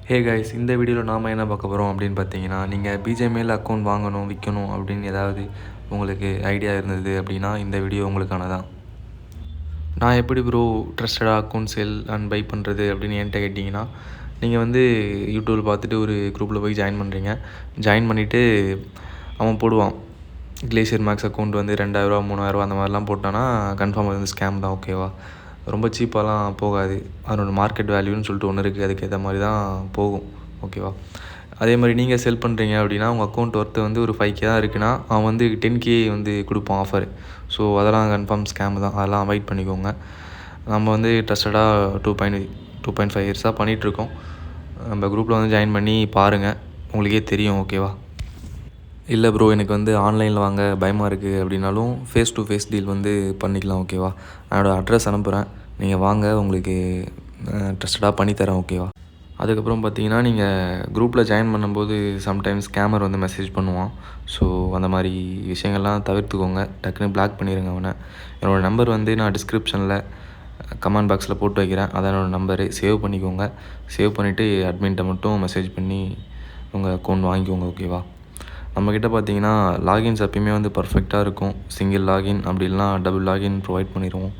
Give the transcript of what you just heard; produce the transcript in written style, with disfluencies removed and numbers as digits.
Hey guys, இந்த வீடியோவில் நாம் என்ன பார்க்க போகிறோம் அப்படின்னு பார்த்தீங்கன்னா, நீங்கள் பிஜிஎம்ஐயில் அக்கௌண்ட் வாங்கணும் விற்கணும் அப்படின்னு ஏதாவது உங்களுக்கு ஐடியா இருந்தது அப்படின்னா இந்த வீடியோ உங்களுக்கானதான். நான் எப்படி ப்ரோ ட்ரஸ்டடாக அக்கௌண்ட் சேல் அண்ட் பை பண்ணுறது அப்படின்னு என்கிட்ட கேட்டிங்கன்னா, நீங்கள் வந்து யூடியூப்பில் பார்த்துட்டு ஒரு குரூப்பில் போய் ஜாயின் பண்ணுறீங்க. ஜாயின் பண்ணிவிட்டு அவன் போடுவான் கிளேசியர் மேக்ஸ் அக்கௌண்ட் வந்து 2000 3000 அந்த மாதிரிலாம் போட்டானா கன்ஃபார்ம் அது வந்து ஸ்கேம் தான். ஓகேவா? ரொம்ப சீப்பாலாம் போகாது. அதனோட மார்க்கெட் வேல்யூன்னு சொல்லிட்டு ஒன்று இருக்குது, அதுக்கேற்ற மாதிரி தான் போகும். ஓகேவா? அதே மாதிரி நீங்கள் செல் பண்ணுறீங்க அப்படின்னா உங்கள் அக்கௌண்ட் ஒர்த்து வந்து ஒரு 5K தான் இருக்குன்னா அவன் வந்து 10K வந்து கொடுப்பான் ஆஃபர். ஸோ அதெல்லாம் கன்ஃபார்ம் ஸ்கேம் தான், அதெல்லாம் அவாய்ட் பண்ணிக்கோங்க. நம்ம வந்து ட்ரஸ்டடாக 2.5 இயர்ஸாக பண்ணிகிட்ருக்கோம். நம்ம குரூப்பில் வந்து ஜாயின் பண்ணி பாருங்கள், உங்களுக்கே தெரியும். ஓகேவா? இல்லை ப்ரோ, எனக்கு வந்து ஆன்லைனில் வாங்க பயமாக இருக்குது அப்படின்னாலும் ஃபேஸ் டு ஃபேஸ் டீல் வந்து பண்ணிக்கலாம். ஓகேவா? என்னோடய அட்ரஸ் அனுப்புகிறேன், நீங்கள் வாங்க, உங்களுக்கு ட்ரஸ்டடாக பண்ணித்தரேன். ஓகேவா? அதுக்கப்புறம் பார்த்தீங்கன்னா, நீங்கள் குரூப்பில் ஜாயின் பண்ணும்போது சம்டைம்ஸ் ஸ்கேமர் வந்து மெசேஜ் பண்ணுவான். ஸோ அந்த மாதிரி விஷயங்கள்லாம் தவிர்த்துக்கோங்க, டக்குன்னு பிளாக் பண்ணிடுங்க அவனை. என்னோடய நம்பர் வந்து நான் டிஸ்கிரிப்ஷனில் கமெண்ட் பாக்ஸில் போட்டு வைக்கிறேன், அதான் என்னோடய நம்பரு. சேவ் பண்ணிக்கோங்க. சேவ் பண்ணிவிட்டு அட்மின்ட்ட மட்டும் மெசேஜ் பண்ணி உங்கள் அக்கௌண்ட் வாங்கிக்கோங்க. ஓகேவா? நம்மக்கிட்ட பார்த்தீங்கன்னா லாகின்ஸ் எப்பயுமே வந்து பர்ஃபெக்டாக இருக்கும். சிங்கிள் லாகின் அப்படி இல்லைனா டபுள் லாகின் ப்ரொவைட் பண்ணிடுவோம்.